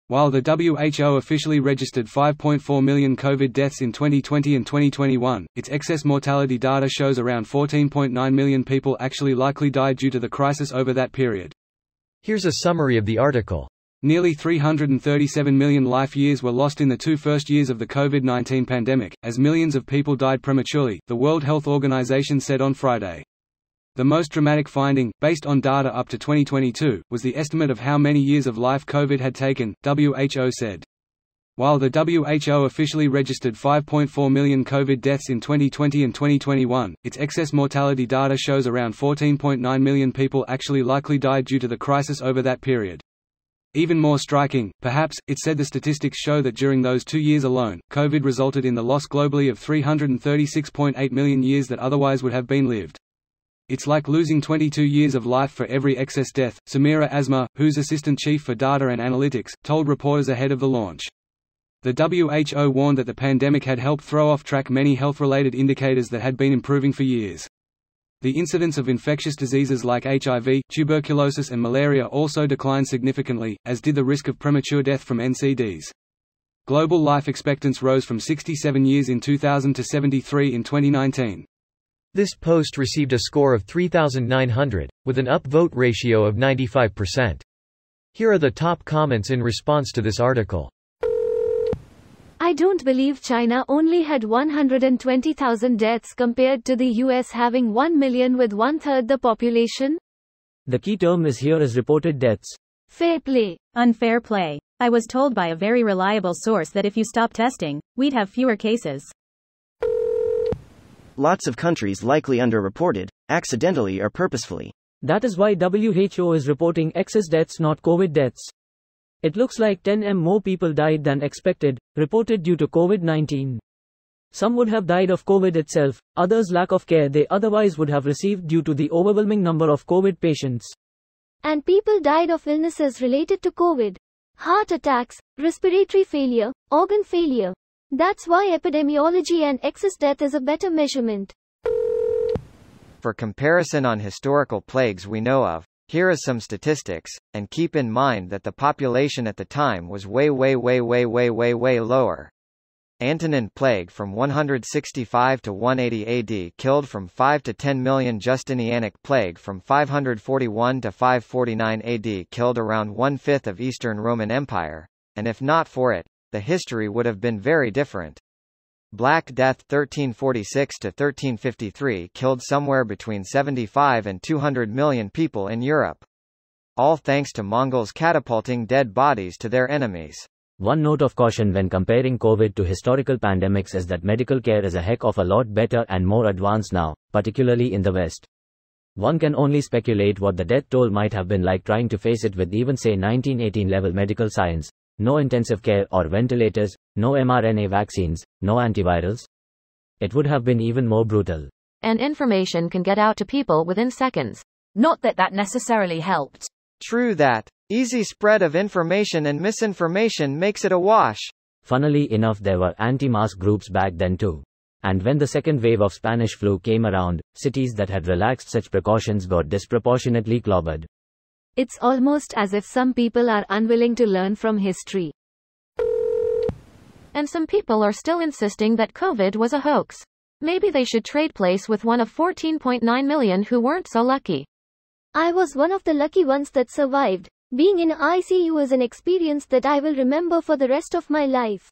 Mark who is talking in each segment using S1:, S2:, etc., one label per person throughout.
S1: While the WHO officially registered 5.4 million COVID deaths in 2020 and 2021, its excess mortality data shows around 14.9 million people actually likely died due to the crisis over that period.
S2: Here's a summary of the article.
S1: Nearly 337 million life years were lost in the 2 first years of the COVID-19 pandemic, as millions of people died prematurely, the World Health Organization said on Friday. The most dramatic finding, based on data up to 2022, was the estimate of how many years of life COVID had taken, WHO said. While the WHO officially registered 5.4 million COVID deaths in 2020 and 2021, its excess mortality data shows around 14.9 million people actually likely died due to the crisis over that period. Even more striking, perhaps, it said the statistics show that during those 2 years alone, COVID resulted in the loss globally of 336.8 million years that otherwise would have been lived. It's like losing 22 years of life for every excess death, Samira Asma, who's Assistant Chief for Data and Analytics, told reporters ahead of the launch. The WHO warned that the pandemic had helped throw off track many health-related indicators that had been improving for years. The incidence of infectious diseases like HIV, tuberculosis and malaria also declined significantly, as did the risk of premature death from NCDs. Global life expectancy rose from 67 years in 2000 to 73 in 2019.
S2: This post received a score of 3,900, with an upvote ratio of 95%. Here are the top comments in response to this article.
S3: I don't believe China only had 120,000 deaths compared to the US having 1 million with one-third the population.
S4: The key term here is reported deaths.
S3: Fair play.
S5: Unfair play. I was told by a very reliable source that if you stop testing, we'd have fewer cases.
S6: Lots of countries likely underreported, accidentally or purposefully.
S4: That is why WHO is reporting excess deaths, not COVID deaths. It looks like 10 more people died than expected, reported due to COVID-19. Some would have died of COVID itself, others lack of care they otherwise would have received due to the overwhelming number of COVID patients.
S3: And people died of illnesses related to COVID. Heart attacks, respiratory failure, organ failure. That's why epidemiology and excess death is a better measurement.
S7: For comparison on historical plagues we know of, here is some statistics, and keep in mind that the population at the time was way lower. Antonine plague from 165 to 180 AD killed from 5 to 10 million. Justinianic plague from 541 to 549 AD killed around 1/5 of Eastern Roman Empire, and if not for it, the history would have been very different. Black Death 1346 to 1353 killed somewhere between 75 and 200 million people in Europe. All thanks to Mongols catapulting dead bodies to their enemies.
S4: One note of caution when comparing COVID to historical pandemics is that medical care is a heck of a lot better and more advanced now, particularly in the West. One can only speculate what the death toll might have been like trying to face it with even say 1918 level medical science. No intensive care or ventilators, no mRNA vaccines, no antivirals. It would have been even more brutal.
S8: And information can get out to people within seconds. Not that that necessarily helped.
S7: True that. Easy spread of information and misinformation makes it a wash.
S4: Funnily enough, there were anti-mask groups back then too. And when the second wave of Spanish flu came around, cities that had relaxed such precautions got disproportionately clobbered.
S3: It's almost as if some people are unwilling to learn from history.
S8: And some people are still insisting that COVID was a hoax. Maybe they should trade place with one of 14.9 million who weren't so lucky.
S3: I was one of the lucky ones that survived. Being in ICU is an experience that I will remember for the rest of my life.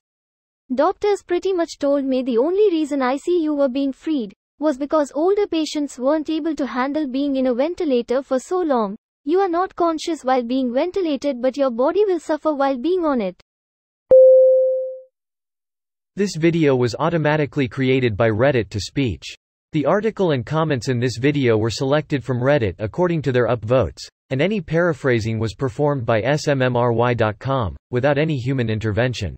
S3: Doctors pretty much told me the only reason ICU were being freed was because older patients weren't able to handle being in a ventilator for so long. You are not conscious while being ventilated, but your body will suffer while being on it.
S2: This video was automatically created by Reddit to speech. The article and comments in this video were selected from Reddit according to their upvotes, and any paraphrasing was performed by smmry.com, without any human intervention.